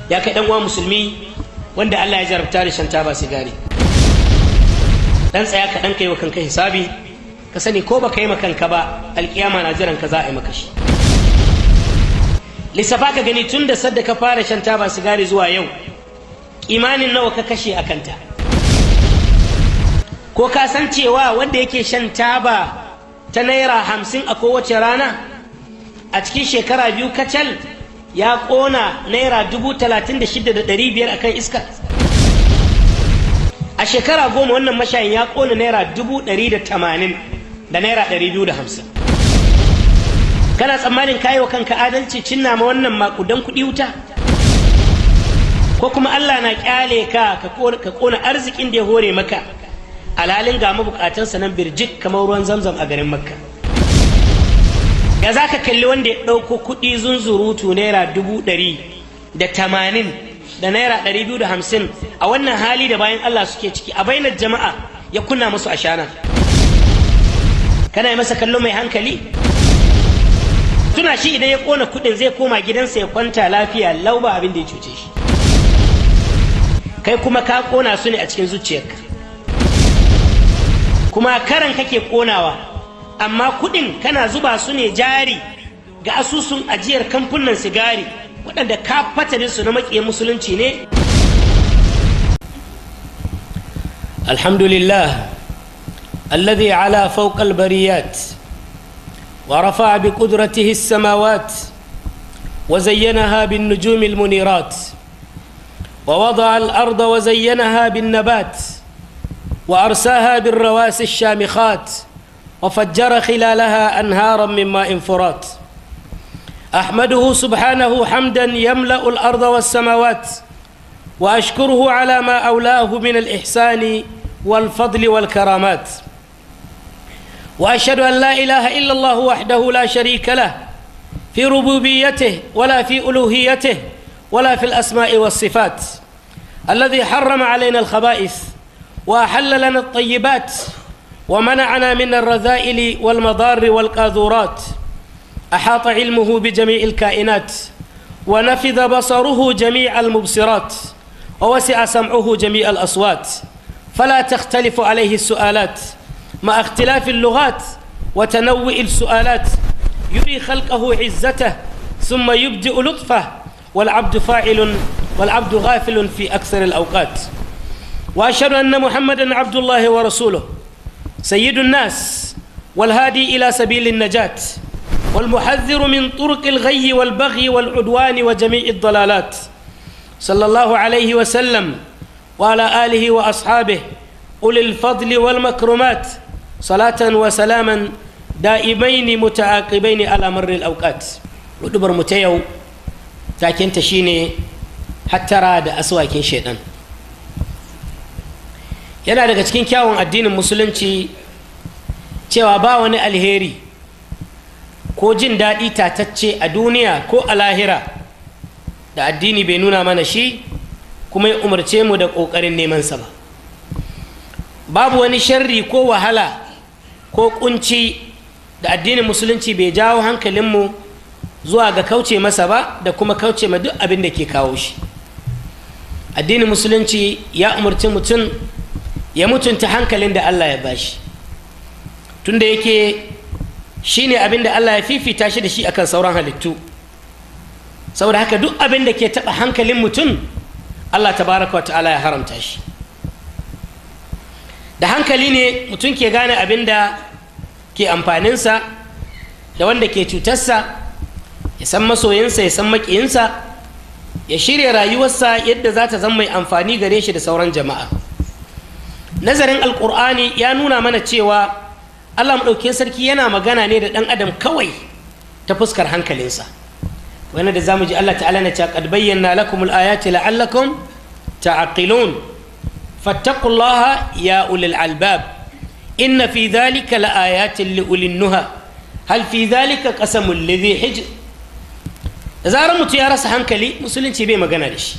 ya kai dan uwa musulmi wanda Allah ya jarabta da shan taba sigari, dan tsaya ka dan kai wa kanka hisabi, ka sani ko baka yi kanka ba alkiyama na jiran ka za a yi maka shi. Lissafa ka gani tun da sadda ka fara shan taba sigari zuwa yau, imanin nawa ka kashe a kanta? Ko ka san cewa wanda yake shan taba ta naira 50 a kowace rana a cikin shekara 2 kacal ya kona naira 36,500 akan iska? A shekara 10 wannan mashayin ya kona naira 180 da naira 250. Kana tsammanin kayi wa kanka adalci cinna ma wannan makudan kuɗi wuta? Ko kuma Allah na kyale ka kona arzikin da ya hore maka alhalin ga mabukatansa nan birjik kamar ruwan zamzam a garin Makka? Ya za ka kalli wanda ya ɗauko kuɗi zunzurutu naira 180 da naira 250 a wannan hali da bayan Allah suke ciki a bainar jama'a ya kunna musu ashana? Kana yi masa kallo mai hankali? Tuna shi idan ya kona kuɗin zai koma gidansa ya kwanta lafiya lau ba abin da ya cuce shi. Kai kuma ka kona su ne a cikin zuciyarka, kuma karan kake konawa, amma kuɗin kana zuba su ne jari ga asusun ajiyar kamfunan sigari waɗanda ka fatanin su na maƙiyan musulunci ne. Alhamdulillah alladhi ala fawqa albariyat wa rafa'a bi qudratihi as-samawat wa zayyanaha bin nujumi al-munirat wa wada'a al-arda wa zayyanaha bin nabat wa arsaha bir rawasi ash-shamikhat وفجر خلالها أنهارا من ماء فرات. أحمده سبحانه حمدا يملأ الأرض والسماوات، وأشكره على ما أولاه من الإحسان والفضل والكرامات، وأشهد أن لا إله إلا الله وحده لا شريك له في ربوبيته ولا في ألوهيته ولا في الأسماء والصفات، الذي حرم علينا الخبائث وأحل لنا الطيبات ومنعنا من الرذائل والمضار والقاذورات. أحاط علمه بجميع الكائنات، ونفذ بصره جميع المبصرات، ووسع سمعه جميع الأصوات، فلا تختلف عليه السؤالات مع اختلاف اللغات وتنوع السؤالات. يري خلقه عزته ثم يبدئ لطفه، والعبد فاعل والعبد غافل في أكثر الأوقات. وأشهد أن محمدًا عبد الله ورسوله، سيد الناس والهادي إلى سبيل النجاة، والمحذر من طرق الغي والبغي والعدوان وجميع الضلالات، صلى الله عليه وسلم وعلى آله وأصحابه أولي الفضل والمكرمات، صلاة وسلاما دائمين متعاقبين على مر الأوقات. ودبر متيو تاكين تشيني حتى راد أسواكين شيطان. yana daga cikin kyawun addinin musulunci cewa ba wani alheri ko jin daɗi tatacce a duniya ko a lahira da addini bai nuna mana shi kuma ya umarce mu da ƙoƙarin neman sa ba. Babu wani sharri ko wahala ko kunci da addinin musulunci bai jawo hankalinmu zuwa ga kauce masa ba da kuma kauce ma duk abin da ke kawo shi. Addinin musulunci ya umarci mutum ya mutunta hankalin da Allah ya bashi, tunda yake shine abin da Allah ya fifita shi da shi akan sauran halittu. Saboda haka duk abin da ke taɓa hankalin mutum Allah tabaraka wa ta'ala ya haramta shi. Da hankali ne mutum ke gane abin da ke amfaninsa da wanda ke cutarsa, ya san masoyinsa ya san maƙiyinsa, ya shirya rayuwarsa yadda za ta zama mai amfani gare shi da sauran jama'a. Nazarin alƙur'ani ya nuna mana cewa Allah maɗaukin sarki yana magana ne da ɗan adam kawai ta fuskar hankalinsa. Wani da zamu ji Allah ta'ala na cewa qad bayyana lakum al-ayati la'allakum ta'qilun fattaqullaha ya ulil albab inna fi dhalika la'ayatin li ulil nuha hal fi dhalika qasamul lidhi hijr. Da zarar mutum ya rasa hankali musulunci bai magana da shi,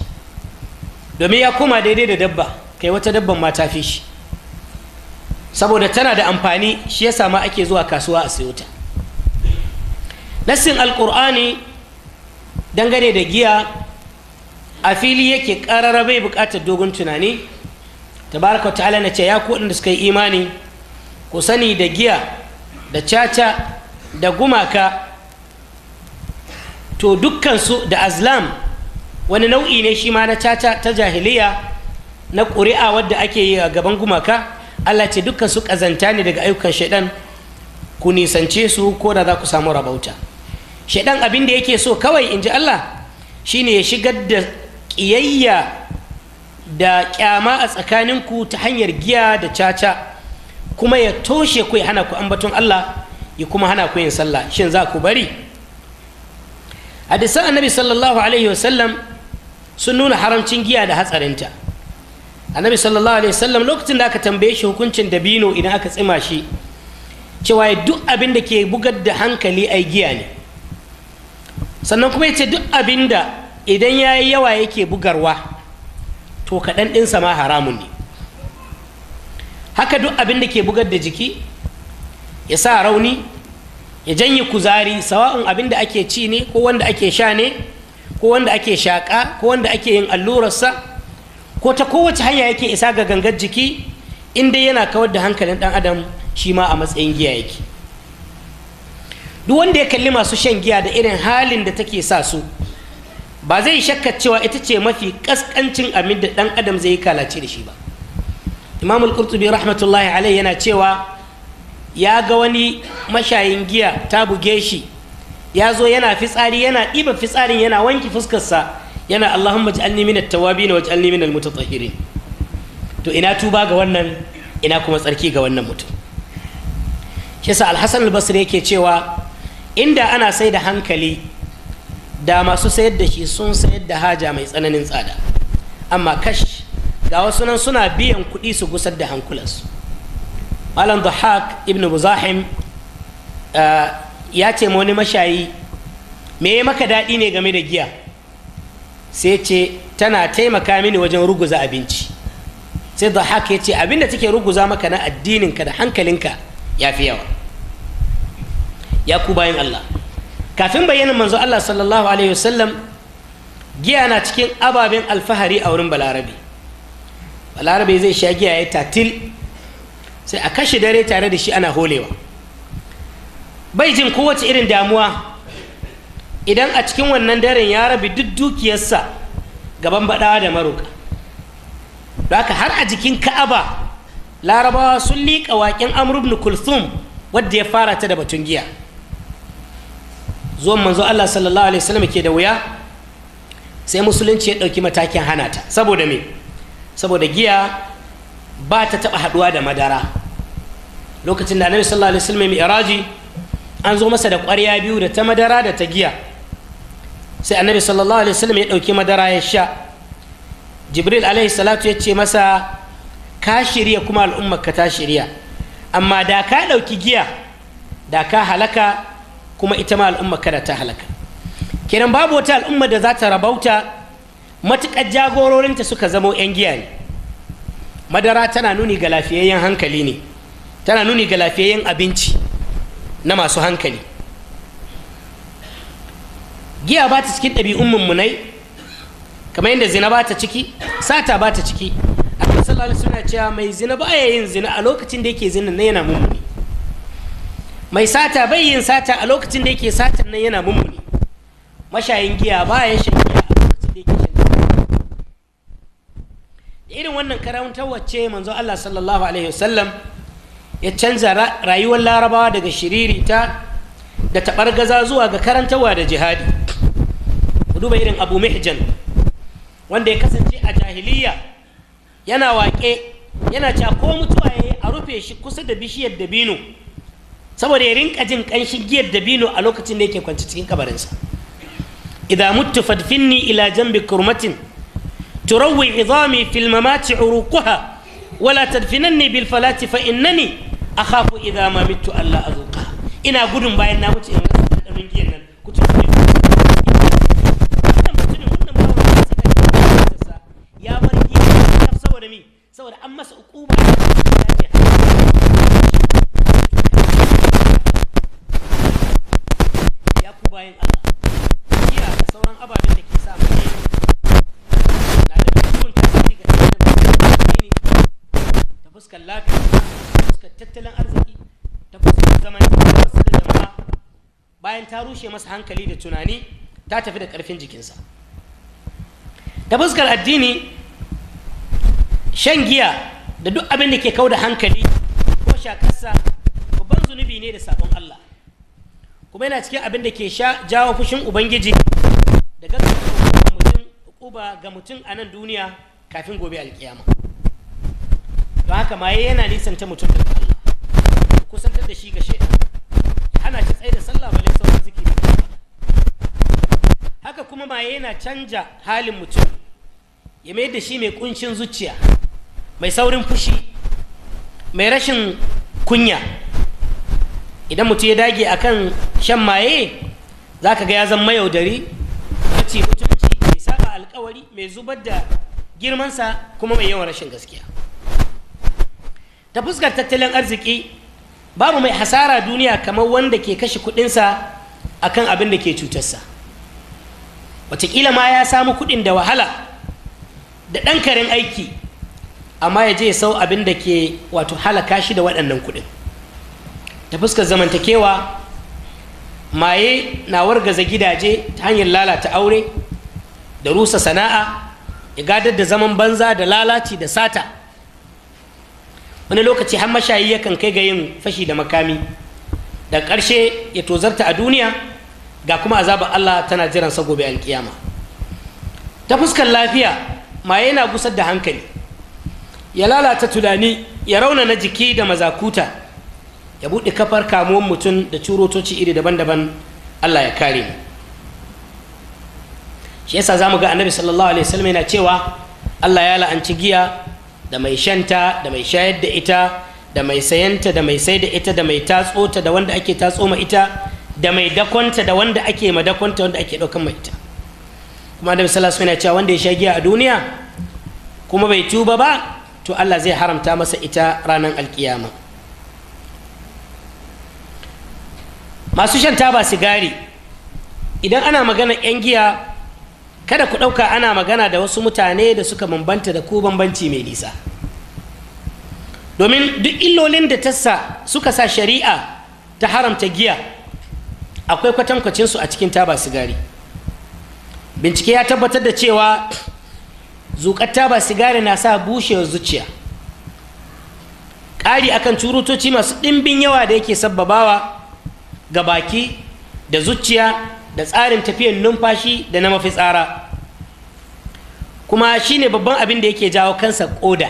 domin ya koma daidai da dabba, kai wata dabban ma ta fi shi, saboda tana da amfani shi yasa ma ake zuwa kasuwa a sayo ta. Nassin alƙur'ani dangane da giya a fili yake ƙarara bai buƙatar dogon tunani. Tabaraka ta'ala na ce ya ku waɗanda suka yi imani ku sani da giya da caca da gumaka to dukkansu da azlam wani nau'i ne shi ma na caca ta jahiliya na ƙuri'a wadda ake yi a gaban gumaka. Allah ce dukkansu ƙazanta ne daga ayyukan shaidan, ku nisance su ko da za ku samu rabauta. Shaidan abin da yake so kawai in ji Allah shine ya shigar da ƙiyayya da ƙyama a tsakaninku ta hanyar giya da caca, kuma ya toshe ku ya hana ku ambaton Allah ya kuma hana ku yin sallah. Shin za ku bari? Hadisan annabi sallallahu alaihi wasallam sun nuna haramcin giya da hatsarinta. Annabi sallallahu alaihi wasallam lokacin da aka tambaye shi hukuncin dabino idan aka tsima shi, cewa duk abin da ke bugar da hankali ai giya ne, sannan kuma ya ce duk abin da idan ya yi yawa yake bugarwa to kaɗan ɗinsa ma haramun ne. Haka duk abin da ke bugar da jiki ya sa rauni ya janye kuzari, sawa'un abin da ake ci ne ko wanda ake sha ne ko wanda ake shaƙa ko wanda ake yin allurarsa ko ta kowace hanya yake isa ga gangar jiki, in dai yana kawar da hankalin ɗan adam shi ma a matsayin giya yake. Duk wanda ya kalli masu shan giya da irin halin da take sa su, ba zai shakka cewa ita ce mafi kaskancin abin da ɗan adam zai yi kalace da shi ba. Imam al-Qurtubi rahmatullahi alaihi yana cewa ya ga wani mashayin giya ta buge shi, ya zo yana fitsari, yana ɗiba fitsarin yana wanki fuskarsa, yana Allahumma ij'alni min at-tawwabin wa ij'alni min al-mutatahhirin. To ina tuba ga wannan, ina kuma tsarki ga wannan mutum. Shi yasa Al-Hasan al-Basri yake cewa inda ana sai da hankali da masu sayar da shi sun sayar da haja mai tsananin tsada, amma kash ga wasu nan suna biyan kuɗi su gusar da hankulansu. Malam Dhahak ibn Muzahim ya ce ma wani mashayi, me ya maka daɗi ne game da giya? Sai ce tana taimaka mini wajen ruguza abinci. Sai Dhahak ya ce abinda take ruguza maka na addininka da hankalinka ya fi yawa. Ya ku bayan Allah, kafin bayanin manzo Allah sallallahu alaihi wasallam, giya na cikin ababen alfahari a wurin balarabe. Balarabe zai sha giya ya tatil, sai a kashe dare tare da shi ana holewa. Bai jin kowace irin damuwa idan a cikin wannan daren ya rabi duk dukiyarsa gaban baɗawa da maroka. Da haka har a jikin Ka'aba larabawa sun liƙa waƙen Amr ibn Kulthum wadda ya fara ta da batun giya. Zuwan manzo Allah sallallahu alaihi wasallam ke da wuya, sai musulunci ya ɗauki matakin hana ta. Saboda me? Saboda giya ba ta taɓa haɗuwa da madara. Lokacin da annabi sallallahu alaihi wasallam mai iraji, an zo masa da ƙwarya biyu da ta madara da ta giya. Sai annabi sallallahu alaihi wasallam ya ɗauki madara ya sha. Jibril alaihi salatu ya ce masa, ka shirya kuma al'ummarka ta shirya, amma da ka ɗauki giya da ka halaka, kuma ita ma al'ummarka da ta halaka. Kenan babu wata al'umma da za ta rabauta matuƙar jagororinta suka zamo 'yan giya ne. Madara tana nuni ga lafiyayyen hankali ne, tana nuni ga lafiyayyen abinci na masu hankali. Giya ba ta cikin ɗabi'un mummunai, kamar yadda zina ba ta ciki, sata ba ta ciki. Annabi sallallahu alaihi wasallam cewa mai zina ba ya yin zina a lokacin da yake zina nan yana mummuni. Mai sata bai yin sata a lokacin da yake satan nan yana mummuni. Mashayin giya ba ya shan giya a lokacin da yake shan giya. Da irin wannan karantar wacce manzo Allah sallallahu alaihi wasallam ya canza rayuwar larabawa daga shiririta da taɓargaza zuwa ga karantarwa da jihadi. Ku duba irin Abu Mihjan wanda ya kasance a jahiliya yana waƙe, yana cewa ko mutuwa yayi a rufe shi kusa da bishiyar dabino saboda ya rinka jin ƙanshin giyar dabino a lokacin da yake kwanci cikin kabarinsa. idza muttu fadfinni ila janbi kurmatin turawwi idami fil mamati uruquha wala tadfinanni bil falati fa innani akhafu idza ma mittu alla azuqa. ina gudun bayan na mutu in rasa ɗanɗanon giyar nan ku tuntube ya bar giyar saboda mi, saboda an masa uquba ya ku bayan Allah. Giya da sauran ababen da ke sa maye bayan ta rushe masa hankali da tunani ta tafi da ƙarfin jikinsa. Ta fuskar addini, shan giya da duk abin da ke kau da hankali ko shakarsa babban zunubi ne da sabon Allah, kuma yana cikin abin da ke jawo fushin ubangiji da gaggauta uba ga mutum a nan duniya kafin gobe alkiyama. don haka maye yana nisanta mutum daga Allah, kusantar da shi ga shaitan, hana shi tsaye da sallah balle sauran zikiri. Haka kuma maye yana canja halin mutum, ya mayar da shi mai kuncin zuciya, mai saurin fushi, mai rashin kunya. Idan mutum ya dage akan shan maye, za ka ga ya zama yaudari, mace mutunci, mai saba alkawari, mai zubar da girmansa, kuma mai yawan rashin gaskiya. Ta fuskar tattalin arziki, babu mai hasara duniya kamar wanda ke kashe kudinsa akan abin da ke cutarsa. Wataƙila ma ya samu kudin da wahala da ɗan karin aiki, amma ya je ya sau abin da ke wato halaka shi da waɗannan kudin. Ta fuskar zamantakewa, maye na wargaza gidaje ta hanyar lalata aure da rusa sana'a, ya gadar da zaman banza da lalaci da sata. Wani lokaci har mashayi yakan kai ga yin fashi da makami, da ƙarshe ya tozarta a duniya, ga kuma azabar Allah tana jiransa gobe alkiyama. Ta fuskar lafiya, maye yana gusar da hankali, ya lalata tunani, ya raunana jiki da mazakuta, ya buɗe kafar kamuwan mutum da curotoci iri daban-daban. Allah ya kare mu. Shi yasa za mu ga annabi sallallahu alaihi wasallam yana cewa Allah ya la'anci giya da mai shanta, da mai shayar da ita, da mai sayanta, da mai sai da ita, da mai tatsota, da wanda ake tatso ma ita, da mai dakonta, da wanda ake ma dakonta, wanda ake ɗaukan ma ita. Kuma annabi sallallahu alaihi wasallam yana cewa wanda ya sha giya a duniya kuma bai tuba ba, to Allah zai haramta masa ita ranar alkiyama. Masu shan taba sigari, idan ana magana 'yan giya, kada ku ɗauka ana magana da wasu mutane da suka bambanta da ku bambanci mai nisa, domin duk illolin da tassa suka sa shari'a ta haramta giya akwai kwatankwacinsu a cikin taba sigari. Bincike ya tabbatar da cewa zuƙar taba sigari na sa bushewar zuciya, ƙari akan curutoci masu ɗimbin yawa da yake sabbabawa ga baki da zuciya da tsarin tafiyar numfashi da na mafitsara, kuma shine babban abin da yake jawo kansa ƙoda.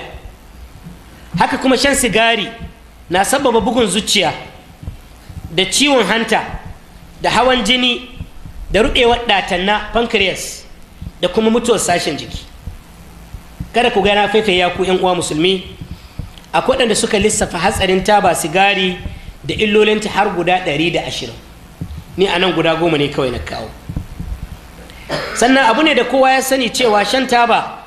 Haka kuma shan sigari na sabbaba bugun zuciya da ciwon hanta da hawan jini da ruɓewar ɗatanna pancreas da kuma mutuwar sashen jiki. Kada ku gana faifai ya ku 'yan uwa musulmi, akwai waɗanda suka lissafa hatsarin taba sigari da illolinta har guda 120. Ni a nan guda 10 ne kawai na kawo. Sannan abu ne da kowa ya sani cewa shan taba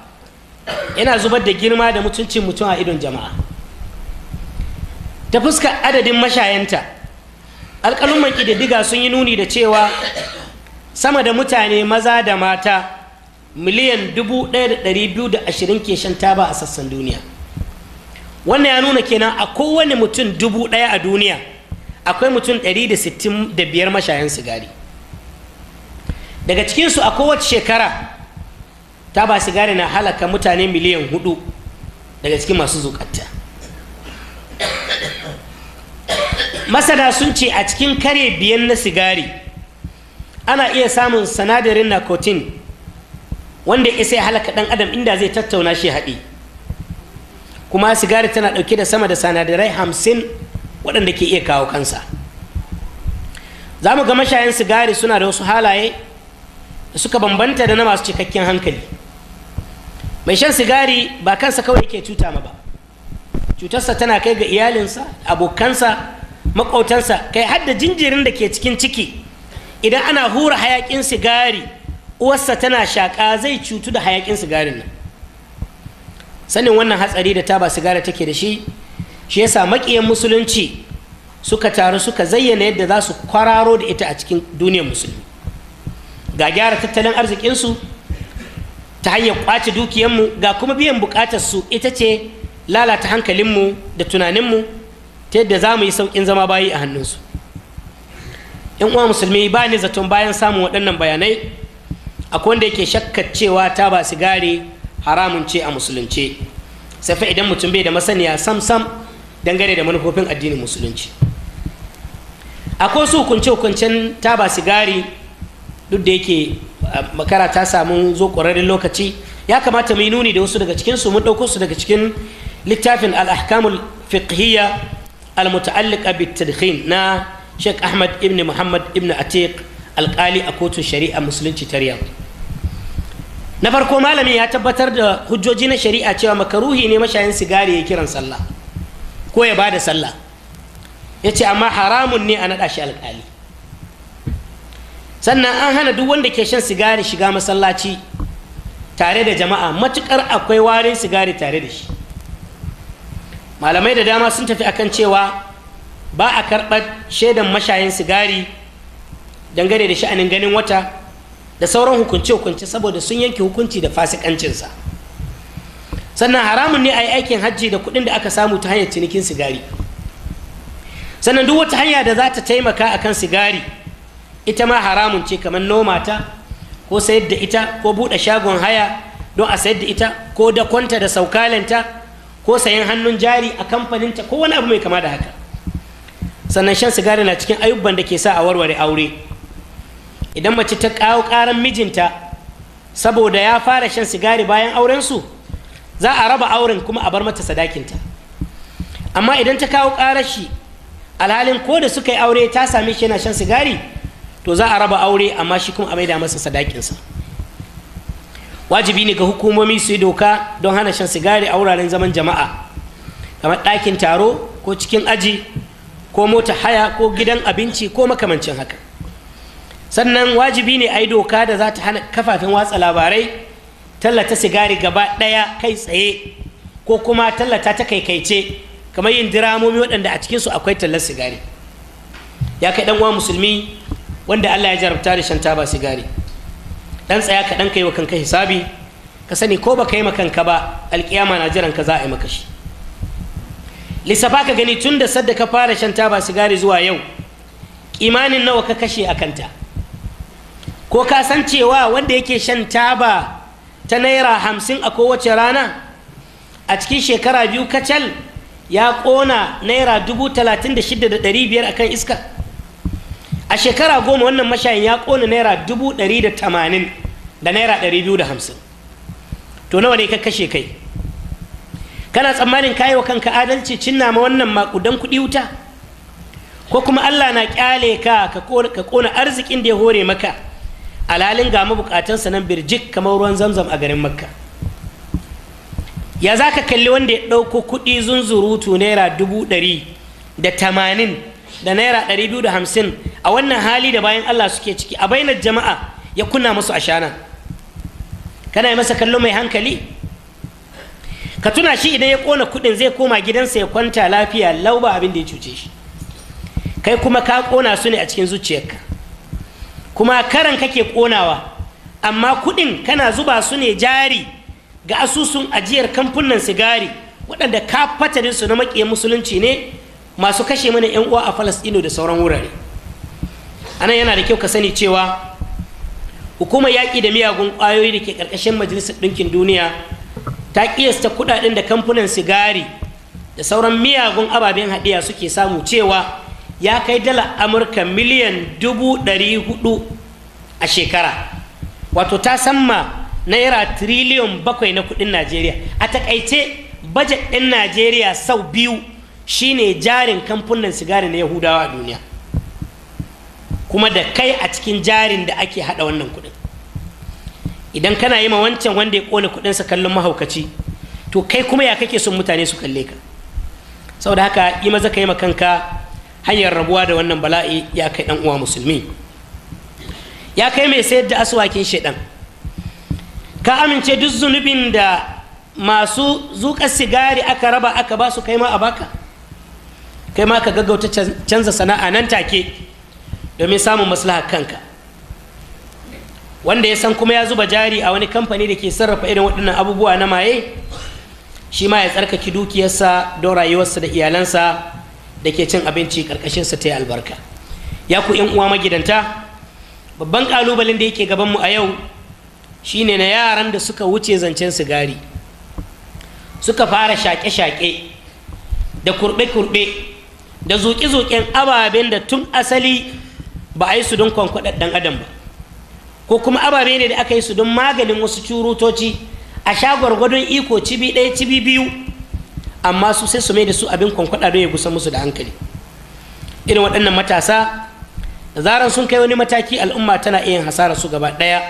yana zubar da girma da mutuncin mutum a idon jama'a. Ta fuskar adadin mashayanta, alƙalumman ƙididdiga sun yi nuni da cewa sama da mutane maza da mata miliyan 1,220 ke shan taba a sassan duniya. Wannan ya nuna kenan a kowane mutum 1,000 a duniya akwai mutum 165 mashayan sigari. Daga cikinsu a kowace shekara taba sigari na halaka mutane miliyan 4 daga cikin masu zuƙatta. Masana sun ce a cikin kare 5 na sigari ana iya samun sinadarin nicotine wanda ya isa ya halaka ɗan adam inda zai tattauna shi haɗi. Kuma sigari tana ɗauke da sama da sinadarai 50 waɗanda ke iya kawo kansa. Za mu ga mashayan sigari suna da wasu halaye da suka bambanta da na masu cikakken hankali. Mai shan sigari ba kansa kawai yake cuta ma ba, cutarsa tana kai ga iyalinsa, abokansa, maƙautansa, kai har da jinjirin da ke cikin ciki. Idan ana hura hayaƙin sigari uwarsa tana shaƙa, zai cutu da hayaƙin sigarin nan. Sanin wannan hatsari da taba sigari take da shi yasa maƙiyan musulunci suka taru suka zayyana yadda za su kwararo da ita a cikin duniyar musulmi. Ga gyara tattalin arzikinsu ta hanyar ƙwace dukiyarmu, ga kuma biyan buƙatarsu ita ce lalata hankalinmu da tunaninmu ta yadda za mu yi sauƙin zama bayi a hannunsu. in uwa musulmi ba ni zaton bayan samun waɗannan bayanai akwai wanda yake shakkar cewa taba sigari haramun ce a musulunce, sai fa idan mutum bai da masaniya sam dangane da manufofin addinin musulunci. Akwai su hukunce-hukuncen taba sigari duk da yake makara ta samu zo ƙwararren lokaci, ya kamata mu yi nuni da wasu daga cikinsu. Mun ɗauko su daga cikin littafin al-ahkamul fiqhiyya al-muta'alliqa bit-tadkhin na Sheikh Ahmad ibn Muhammad ibn Atiq alƙali a kotun shari'a musulunci ta Riyadh. Na farko malami ya tabbatar da hujjoji na shari'a cewa makaruhi ne mashayin sigari ya kiran sallah ko ya bada sallah, ya ce amma haramun ne a naɗa shi alƙali. Sannan an hana duk wanda ke shan sigari shiga masallaci tare da jama'a matuƙar akwai warin sigari tare da shi. Malamai da dama sun tafi akan cewa ba a karɓar shaidan mashayin sigari dangane da sha'anin ganin wata da sauran hukunce-hukunce saboda sun yanke hukunci da fasikancinsa. Sannan haramun ne a yi aikin hajji da kuɗin da aka samu ta hanyar cinikin sigari. Sannan duk wata hanya da za ta taimaka a kan sigari ita ma haramun ce, kamar noma ta ko sayar da ita ko buɗe shagon haya don a sayar da ita ko dakonta da saukalenta ko sayan hannun jari a kamfaninta ko wani abu mai kama da haka. Sannan shan sigari na cikin ayyuban da ke sa a warware aure. Idan mace ta kawo ƙaran mijinta saboda ya fara shan sigari bayan aurensu, za a raba auren kuma a bar mata sadakinta. Amma idan ta kawo ƙarar shi alhalin ko da suka yi aure ta same shi yana shan sigari, to za a raba aure amma shi kuma a maida masa sadakinsa. Wajibi ne ga hukumomi su yi doka don hana shan sigari a wuraren zaman jama'a, kamar ɗakin taro ko cikin aji ko mota haya ko gidan abinci ko makamancin haka. Sannan wajibi ne a yi doka da za ta hana kafafen watsa labarai tallata sigari gaba ɗaya kai tsaye ko kuma tallata ta kaikaice, kamar yin diramomi waɗanda a cikinsu akwai tallar sigari. Ya kai ɗan uwa musulmi wanda Allah ya jarabta da shan taba sigari, dan tsaya ka dan kai wa kanka hisabi, ka sani ko baka yi kanka ba alƙiyama na jiran ka za a yi maka shi. Lissafa ka gani tun da sadda ka fara shan taba sigari zuwa yau imanin nawa ka kashe a kanta. Ko ka san cewa wanda yake shan taba ta naira 50 a kowace rana a cikin shekara 2 kacal ya ƙona naira 36,500 a kan iska? A shekara 10 wannan mashayin ya ƙona naira 180,000 da naira 250. To nawa ne ka kashe kai? Kana tsammanin kayi wa kanka adalci cinna ma wannan makudan kuɗi wuta? Ko kuma Allah na ƙyale ka ƙona arzikin da ya hore maka alhalin ga mabukatansa nan birjik kamar ruwan zamzam a garin Makka? Ya za ka kalli wanda ya ɗauko kuɗi zunzurutu naira 180,000 da naira 250 a wannan hali da bayan Allah suke ciki a bainar jama'a ya kunna musu ashana? Kana yi masa kallo mai hankali? Ka tuna shi idan ya ƙona kuɗin zai koma gidansa ya kwanta lafiya lau ba abin da ya cuce shi. Kai kuma ka ƙona su ne a cikin zuciyarka, kuma karan kake ƙonawa, amma kuɗin kana zuba su ne jari ga asusun ajiyar kamfunan sigari waɗanda ka fatarin su na maƙiyan musulunci ne masu kashe mana 'yan uwa a Falasɗinu da sauran wurare. Anan yana da kyau ka sani cewa hukumar yaƙi da miyagun ƙwayoyi da ke ƙarƙashin Majalisar Ɗinkin Duniya ta ƙiyasta kuɗaɗen da kamfunan sigari da sauran miyagun ababen haɗiya suke samu cewa ya kai dala Amurka miliyan 400 a shekara, wato ta samma naira tiriliyon 7 na kuɗin Najeriya. A takaice bajet ɗin Najeriya sau 2 shine jarin kamfunan sigari na Yahudawa a duniya, kuma da kai a cikin jarin da ake haɗa wannan kuɗin. Idan kana yi ma wancan wanda ya ƙone kuɗinsa kallon mahaukaci, to kai kuma ya kake son mutane su kalle ka? Saboda haka yi maza ka yi ma kanka hanyar rabuwa da wannan bala'i, ya kai ɗan uwa musulmi. Ya kai mai sayar da aswakin shaidan, ka amince duk zunubin da masu zuƙar sigari aka raba aka ba su kai ma a baka? Kai ma ka gaggauta canza sana'a nan take domin samun maslahar kanka. Wanda ya san kuma ya zuba jari a wani kamfani da ke sarrafa irin waɗannan abubuwa na maye, shi ma ya tsarkake dukiyarsa don rayuwarsa da iyalansa da ke cin abinci ƙarƙashinsa ta yi albarka. ya ku yan uwa magidanta, babban kalubalen da yake gabanmu a yau shine na yaran da suka wuce zancen sigari, suka fara shaƙe-shaƙe da kurɓe-kurɓe da zoƙe-zoƙen ababen da tun asali ba a yi su don kwankwaɗar ɗan adam ba, ko kuma ababe ne da aka yi su don maganin wasu curutoci a sha gwargwadon iko cibi ɗaya cibi biyu, amma su sai su mai da su abin kwankwaɗa don ya gusa musu da hankali. Irin waɗannan matasa da zaran sun kai wani mataki al'umma tana iya hasara su gaba ɗaya.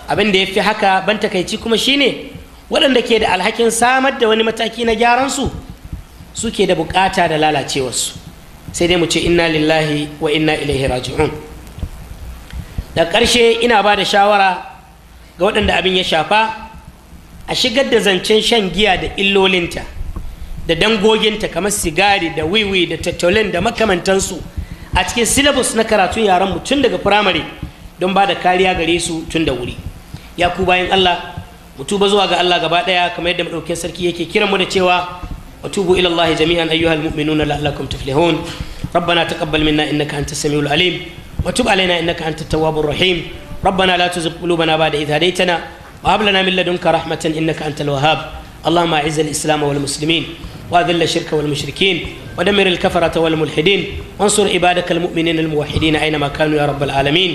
Abin da ya fi haka ban takaici kuma shine waɗanda ke da alhakin samar da wani mataki na gyaran su suke da bukata da lalacewarsu. Sai dai mu ce inna lillahi wa inna ilaihi raji'un. Da ƙarshe ina ba da shawara ga waɗanda abin ya shafa a shigar da zancen shan giya da illolinta da dangoginta kamar sigari da wiwi da tattolin da makamantansu a cikin silabus na karatun yaran mu tun daga firamare don ba da kariya gare su tun da wuri. Ya ku bayan Allah, mu tuba zuwa ga Allah gaba ɗaya kamar yadda madaukakin sarki yake kiran mu da cewa wa tubu ila Allah jami'an ayyuhal mu'minuna la'allakum tuflihun. ربنا تقبل منا إنك أنت السميع العليم وتب علينا إنك أنت التواب الرحيم. ربنا لا تزغ قلوبنا بعد إذ هديتنا وهب لنا من لدنك رحمة إنك أنت الوهاب. اللهم أعز الإسلام والمسلمين وأذل الشرك والمشركين ودمر الكفرة والملحدين وانصر عبادك المؤمنين الموحدين أينما كانوا يا رب العالمين.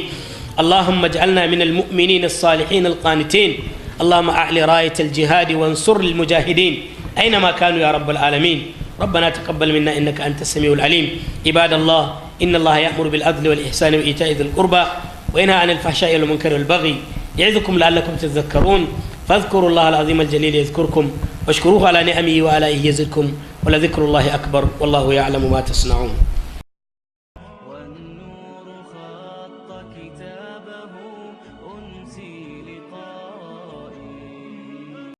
اللهم اجعلنا من المؤمنين الصالحين القانتين. اللهم أعل راية الجهاد وانصر المجاهدين أينما كانوا يا رب العالمين. ربنا تقبل منا إنك أنت السميع العليم. عباد الله، إن الله يأمر بالعدل والإحسان وإيتاء ذي القربى وينهى عن الفحشاء والمنكر والبغي يعظكم لعلكم تذكرون. فاذكروا الله العظيم الجليل يذكركم واشكروه على نعمه وآلائه يزدكم ولذكر الله أكبر والله يعلم ما تصنعون.